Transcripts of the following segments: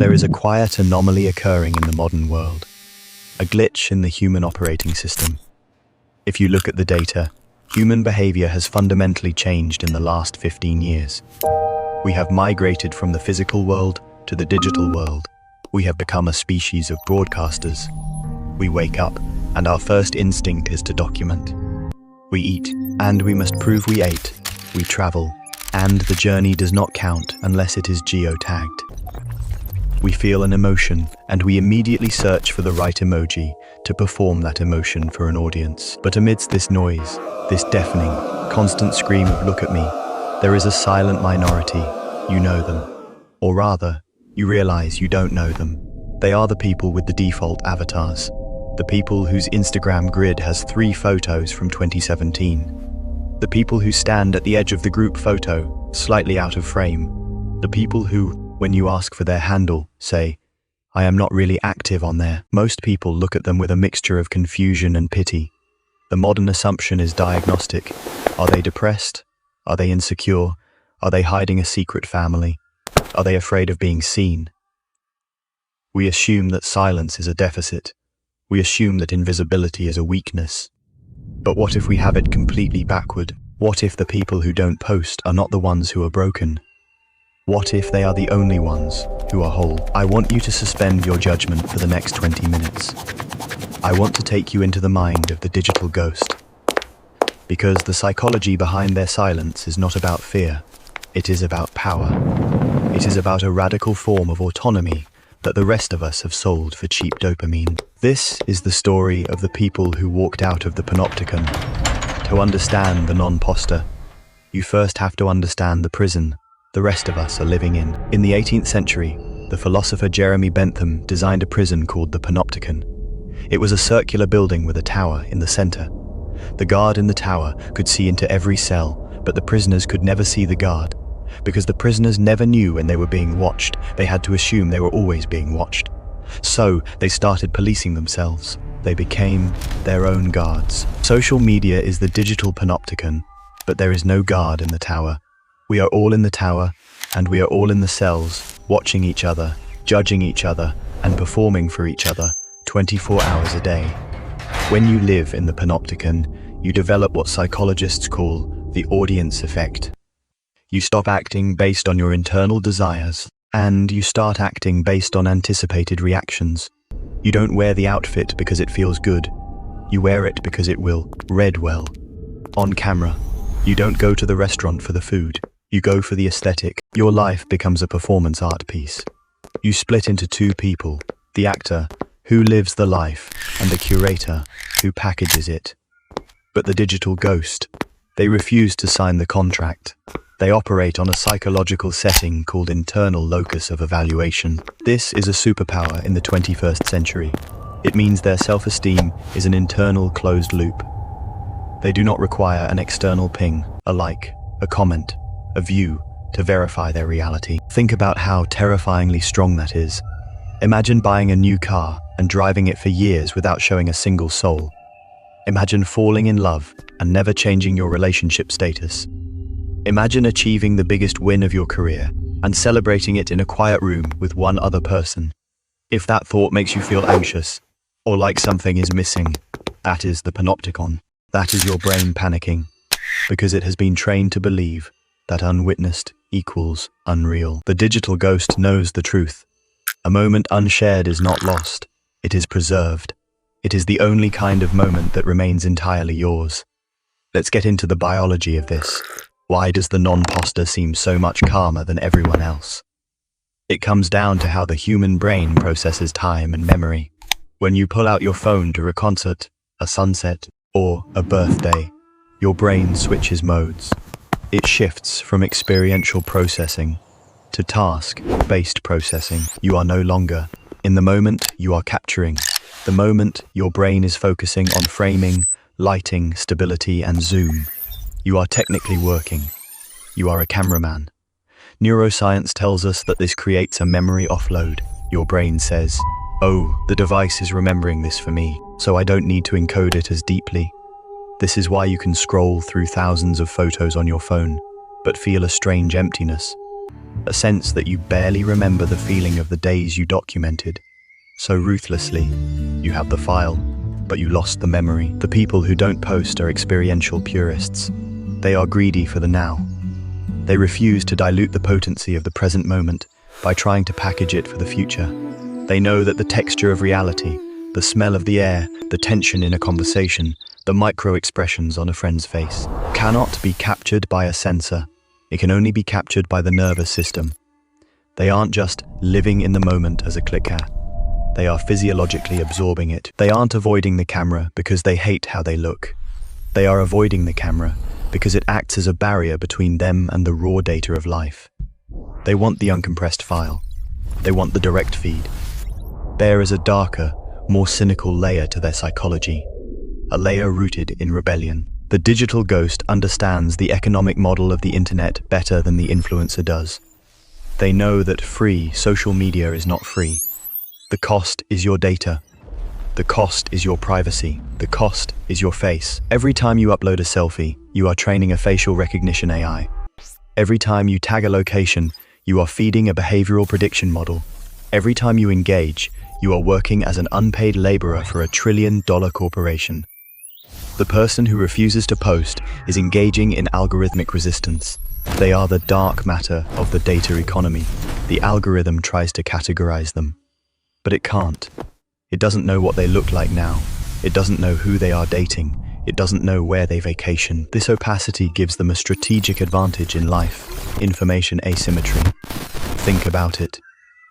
there is a quiet anomaly occurring in the modern world, a glitch in the human operating system. If you look at the data, human behavior has fundamentally changed in the last 15 years. We have migrated from the physical world to the digital world. We have become a species of broadcasters. We wake up, and our first instinct is to document. We eat, and we must prove we ate. We travel, and the journey does not count unless it is geotagged. We feel an emotion, and we immediately search for the right emoji to perform that emotion for an audience. But amidst this noise, this deafening, constant scream of "look at me," there is a silent minority. You know them. Or rather, you realize you don't know them. They are the people with the default avatars. The people whose Instagram grid has 3 photos from 2017. The people who stand at the edge of the group photo, slightly out of frame. The people who, when you ask for their handle, say, "I am not really active on there." Most people look at them with a mixture of confusion and pity. The modern assumption is diagnostic. Are they depressed? Are they insecure? Are they hiding a secret family? Are they afraid of being seen? We assume that silence is a deficit. We assume that invisibility is a weakness. But what if we have it completely backward? What if the people who don't post are not the ones who are broken? What if they are the only ones who are whole? I want you to suspend your judgment for the next 20 minutes. I want to take you into the mind of the digital ghost. Because the psychology behind their silence is not about fear. It is about power. It is about a radical form of autonomy that the rest of us have sold for cheap dopamine. This is the story of the people who walked out of the panopticon. To understand the non-poster, you first have to understand the prison the rest of us are living in. In the 18th century, the philosopher Jeremy Bentham designed a prison called the panopticon. It was a circular building with a tower in the center. The guard in the tower could see into every cell, but the prisoners could never see the guard. Because the prisoners never knew when they were being watched, they had to assume they were always being watched. So they started policing themselves. They became their own guards. Social media is the digital panopticon, but there is no guard in the tower. We are all in the tower, and we are all in the cells, watching each other, judging each other, and performing for each other 24 hours a day. When you live in the panopticon, you develop what psychologists call the audience effect. You stop acting based on your internal desires, and you start acting based on anticipated reactions. You don't wear the outfit because it feels good. You wear it because it will read well. On camera, you don't go to the restaurant for the food. You go for the aesthetic. Your life becomes a performance art piece. You split into 2 people, the actor, who lives the life, and the curator, who packages it. But the digital ghost, they refuse to sign the contract. They operate on a psychological setting called internal locus of evaluation. This is a superpower in the 21st century. It means their self-esteem is an internal closed loop. They do not require an external ping, a like, a comment, a view, to verify their reality. Think about how terrifyingly strong that is. Imagine buying a new car and driving it for years without showing a single soul. Imagine falling in love and never changing your relationship status. Imagine achieving the biggest win of your career and celebrating it in a quiet room with one other person. If that thought makes you feel anxious or like something is missing, that is the panopticon. That is your brain panicking because it has been trained to believe that unwitnessed equals unreal. The digital ghost knows the truth. A moment unshared is not lost. It is preserved. It is the only kind of moment that remains entirely yours. Let's get into the biology of this. Why does the non-poster seem so much calmer than everyone else? It comes down to how the human brain processes time and memory. When you pull out your phone to a concert, a sunset, or a birthday, your brain switches modes. It shifts from experiential processing to task-based processing. You are no longer in the moment you are capturing. The moment your brain is focusing on framing, lighting, stability, and zoom. You are technically working. You are a cameraman. Neuroscience tells us that this creates a memory offload. Your brain says, "Oh, the device is remembering this for me, so I don't need to encode it as deeply." This is why you can scroll through thousands of photos on your phone, but feel a strange emptiness. a sense that you barely remember the feeling of the days you documented. So ruthlessly, you have the file, but you lost the memory. The people who don't post are experiential purists. They are greedy for the now. They refuse to dilute the potency of the present moment by trying to package it for the future. They know that the texture of reality, the smell of the air, the tension in a conversation, the micro-expressions on a friend's face, cannot be captured by a sensor. It can only be captured by the nervous system. They aren't just living in the moment as a clicker. They are physiologically absorbing it. They aren't avoiding the camera because they hate how they look. They are avoiding the camera because it acts as a barrier between them and the raw data of life. They want the uncompressed file. They want the direct feed. There is a darker, more cynical layer to their psychology, a layer rooted in rebellion. The digital ghost understands the economic model of the internet better than the influencer does. They know that free social media is not free. The cost is your data. The cost is your privacy. The cost is your face. Every time you upload a selfie, you are training a facial recognition AI. Every time you tag a location, you are feeding a behavioral prediction model. Every time you engage, you are working as an unpaid laborer for a trillion-dollar corporation. The person who refuses to post is engaging in algorithmic resistance. They are the dark matter of the data economy. The algorithm tries to categorize them, but it can't. It doesn't know what they look like now. It doesn't know who they are dating. It doesn't know where they vacation. This opacity gives them a strategic advantage in life: information asymmetry. Think about it.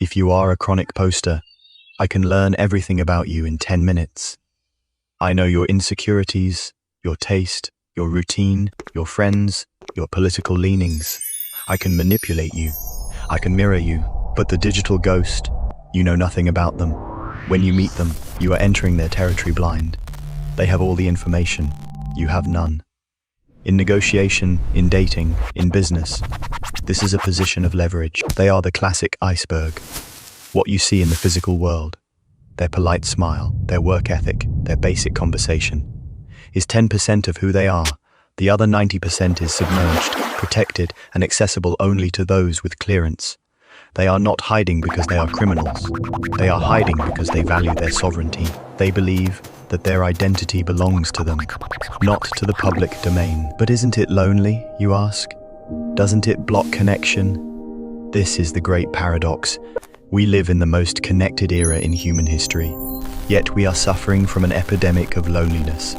If you are a chronic poster, I can learn everything about you in 10 minutes. I know your insecurities, your taste, your routine, your friends, your political leanings. I can manipulate you. I can mirror you. But the digital ghost, you know nothing about them. When you meet them, you are entering their territory blind. They have all the information. You have none. In negotiation, in dating, in business, this is a position of leverage. They are the classic iceberg. What you see in the physical world, their polite smile, their work ethic, their basic conversation, is 10% of who they are. The other 90% is submerged, protected, and accessible only to those with clearance. They are not hiding because they are criminals. They are hiding because they value their sovereignty. They believe that their identity belongs to them, not to the public domain. But isn't it lonely, you ask? Doesn't it block connection? This is the great paradox. We live in the most connected era in human history, yet we are suffering from an epidemic of loneliness.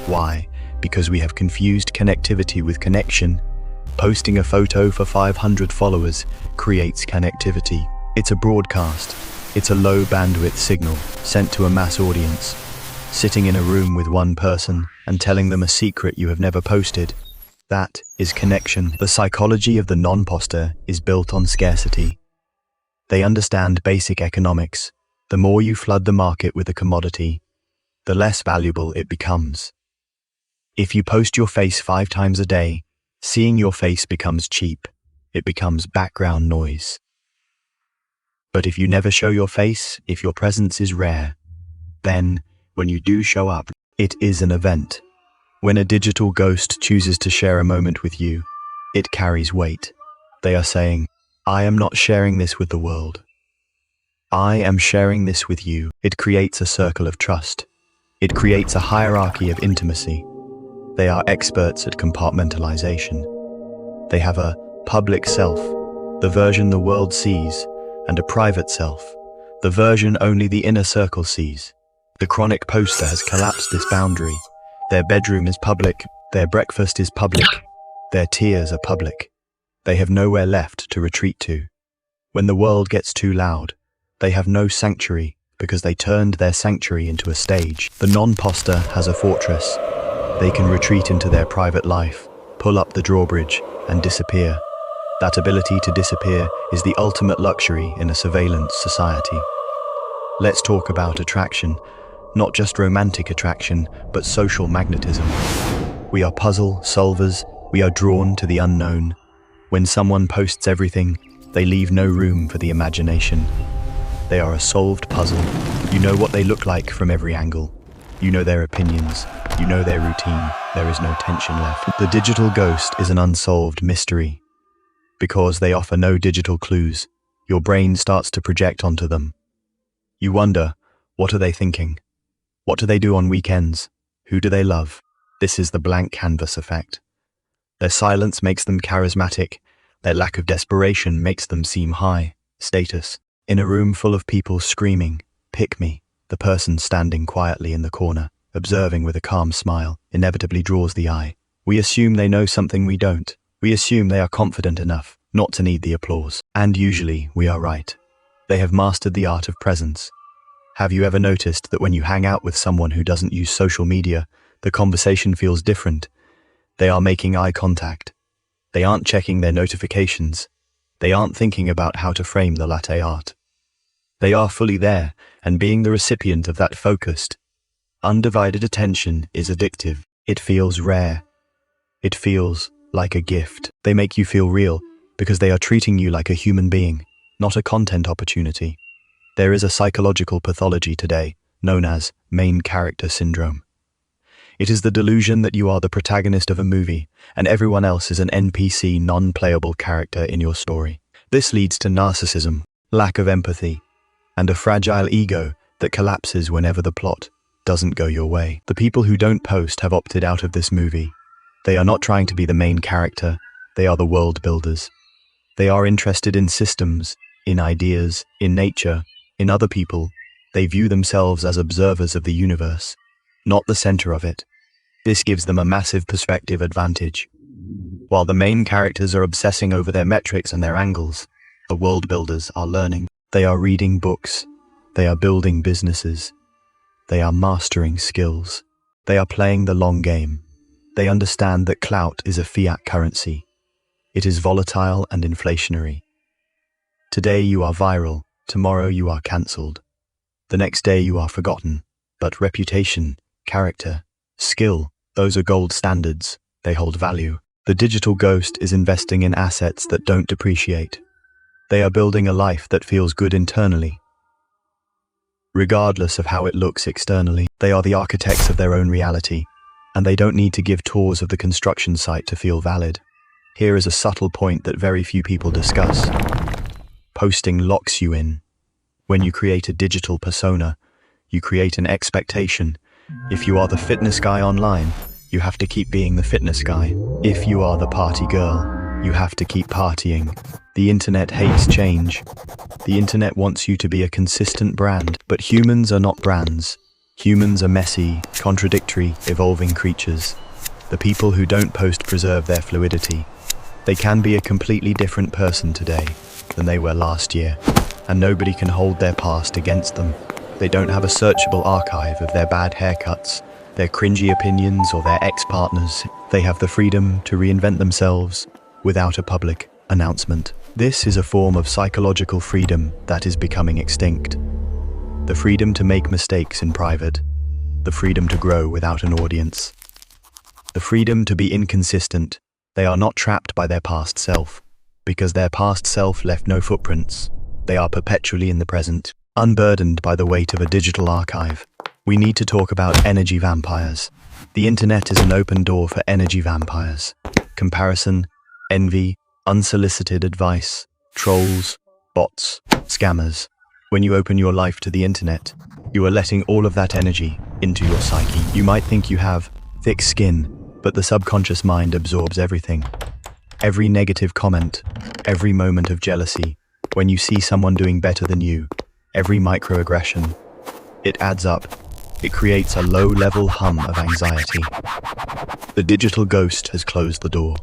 Why? Because we have confused connectivity with connection. Posting a photo for 500 followers creates connectivity. It's a broadcast. It's a low bandwidth signal sent to a mass audience. Sitting in a room with one person and telling them a secret you have never posted. That is connection. The psychology of the non-poster is built on scarcity. They understand basic economics. The more you flood the market with a commodity, the less valuable it becomes. If you post your face 5 times a day, seeing your face becomes cheap. It becomes background noise. But if you never show your face, if your presence is rare, then, when you do show up, it is an event. When a digital ghost chooses to share a moment with you, it carries weight. They are saying, I am not sharing this with the world. I am sharing this with you. It creates a circle of trust. It creates a hierarchy of intimacy. They are experts at compartmentalization. They have a public self, the version the world sees, and a private self, the version only the inner circle sees. The chronic poster has collapsed this boundary. Their bedroom is public, their breakfast is public, their tears are public. They have nowhere left to retreat to. When the world gets too loud, they have no sanctuary because they turned their sanctuary into a stage. The non-poster has a fortress. They can retreat into their private life, pull up the drawbridge, and disappear. That ability to disappear is the ultimate luxury in a surveillance society. Let's talk about attraction. Not just romantic attraction, but social magnetism. We are puzzle solvers. We are drawn to the unknown. When someone posts everything, they leave no room for the imagination. They are a solved puzzle. You know what they look like from every angle. You know their opinions. You know their routine. There is no tension left. The digital ghost is an unsolved mystery. Because they offer no digital clues, your brain starts to project onto them. You wonder, what are they thinking? What do they do on weekends? Who do they love? This is the blank canvas effect. Their silence makes them charismatic. Their lack of desperation makes them seem high status. In a room full of people screaming, "Pick me," the person standing quietly in the corner, observing with a calm smile, inevitably draws the eye. We assume they know something we don't. We assume they are confident enough not to need the applause. And usually, we are right. They have mastered the art of presence. Have you ever noticed that when you hang out with someone who doesn't use social media, the conversation feels different? They are making eye contact. They aren't checking their notifications. They aren't thinking about how to frame the latte art. They are fully there, and being the recipient of that focused, undivided attention is addictive. It feels rare. It feels like a gift. They make you feel real because they are treating you like a human being, not a content opportunity. There is a psychological pathology today known as main character syndrome. It is the delusion that you are the protagonist of a movie and everyone else is an NPC, non-playable character in your story. This leads to narcissism, lack of empathy, and a fragile ego that collapses whenever the plot doesn't go your way. The people who don't post have opted out of this movie. They are not trying to be the main character, they are the world builders. They are interested in systems, in ideas, in nature, in other people. They view themselves as observers of the universe, not the center of it. This gives them a massive perspective advantage. While the main characters are obsessing over their metrics and their angles, the world builders are learning. They are reading books. They are building businesses. They are mastering skills. They are playing the long game. They understand that clout is a fiat currency. It is volatile and inflationary. Today you are viral, tomorrow you are cancelled. The next day you are forgotten. But reputation, character, skill, those are gold standards. They hold value. The digital ghost is investing in assets that don't depreciate. They are building a life that feels good internally, regardless of how it looks externally. They are the architects of their own reality, and they don't need to give tours of the construction site to feel valid. Here is a subtle point that very few people discuss. Posting locks you in. When you create a digital persona, you create an expectation. If you are the fitness guy online, you have to keep being the fitness guy. If you are the party girl, you have to keep partying. The internet hates change. The internet wants you to be a consistent brand, but humans are not brands. Humans are messy, contradictory, evolving creatures. The people who don't post preserve their fluidity. They can be a completely different person today than they were last year, and nobody can hold their past against them. They don't have a searchable archive of their bad haircuts, their cringy opinions, or their ex-partners. They have the freedom to reinvent themselves without a public announcement. This is a form of psychological freedom that is becoming extinct. The freedom to make mistakes in private. The freedom to grow without an audience. The freedom to be inconsistent. They are not trapped by their past self, because their past self left no footprints. They are perpetually in the present, unburdened by the weight of a digital archive. We need to talk about energy vampires. The internet is an open door for energy vampires. Comparison, envy, unsolicited advice, trolls, bots, scammers. When you open your life to the internet, you are letting all of that energy into your psyche. You might think you have thick skin, but the subconscious mind absorbs everything. Every negative comment, every moment of jealousy, when you see someone doing better than you, every microaggression, it adds up. It creates a low-level hum of anxiety. The digital ghost has closed the door.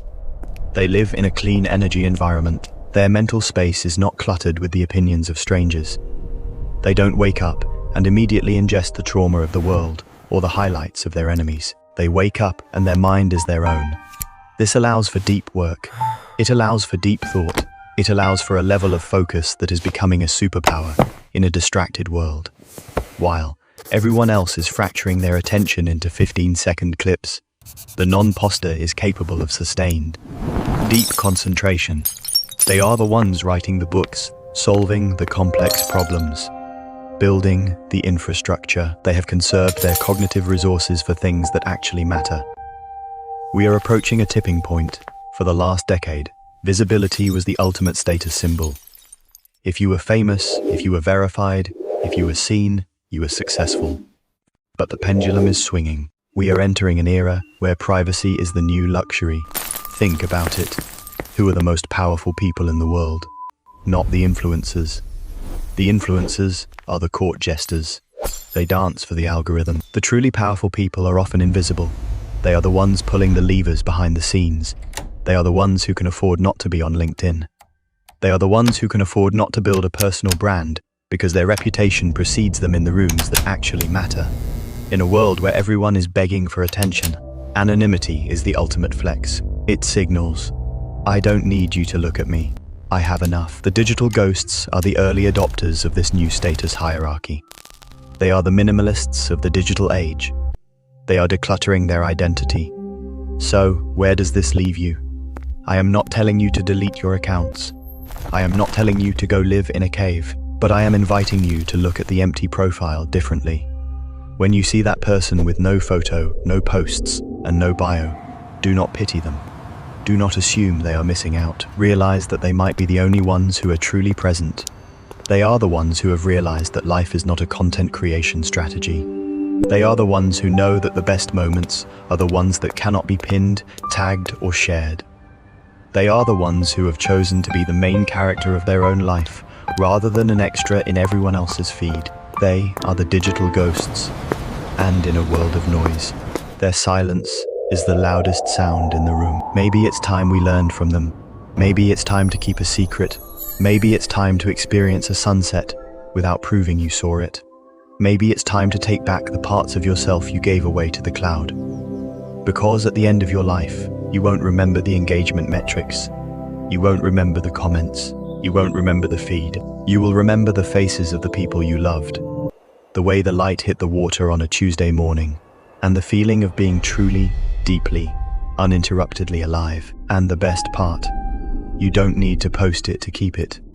They live in a clean energy environment. Their mental space is not cluttered with the opinions of strangers. They don't wake up and immediately ingest the trauma of the world or the highlights of their enemies. They wake up and their mind is their own. This allows for deep work. It allows for deep thought. It allows for a level of focus that is becoming a superpower in a distracted world. While everyone else is fracturing their attention into 15-second clips, the non-poster is capable of sustained, deep concentration. They are the ones writing the books, solving the complex problems, building the infrastructure. They have conserved their cognitive resources for things that actually matter. We are approaching a tipping point. For the last decade, Visibility was the ultimate status symbol. If you were famous, if you were verified, if you were seen, you were successful. But the pendulum is swinging. We are entering an era where privacy is the new luxury. Think about it. Who are the most powerful people in the world? Not the influencers. The influencers are the court jesters. They dance for the algorithm. The truly powerful people are often invisible. They are the ones pulling the levers behind the scenes. They are the ones who can afford not to be on LinkedIn. They are the ones who can afford not to build a personal brand because their reputation precedes them in the rooms that actually matter. In a world where everyone is begging for attention, anonymity is the ultimate flex. It signals, I don't need you to look at me. I have enough. The digital ghosts are the early adopters of this new status hierarchy. They are the minimalists of the digital age. They are decluttering their identity. So, where does this leave you? I am not telling you to delete your accounts. I am not telling you to go live in a cave, but I am inviting you to look at the empty profile differently. When you see that person with no photo, no posts, and no bio, do not pity them. Do not assume they are missing out. Realize that they might be the only ones who are truly present. They are the ones who have realized that life is not a content creation strategy. They are the ones who know that the best moments are the ones that cannot be pinned, tagged, or shared. They are the ones who have chosen to be the main character of their own life, rather than an extra in everyone else's feed. They are the digital ghosts. And in a world of noise, their silence is the loudest sound in the room. Maybe it's time we learned from them. Maybe it's time to keep a secret. Maybe it's time to experience a sunset without proving you saw it. Maybe it's time to take back the parts of yourself you gave away to the cloud. Because at the end of your life, you won't remember the engagement metrics. You won't remember the comments. You won't remember the feed. You will remember the faces of the people you loved. The way the light hit the water on a Tuesday morning, and the feeling of being truly, deeply, uninterruptedly alive. And the best part, you don't need to post it to keep it.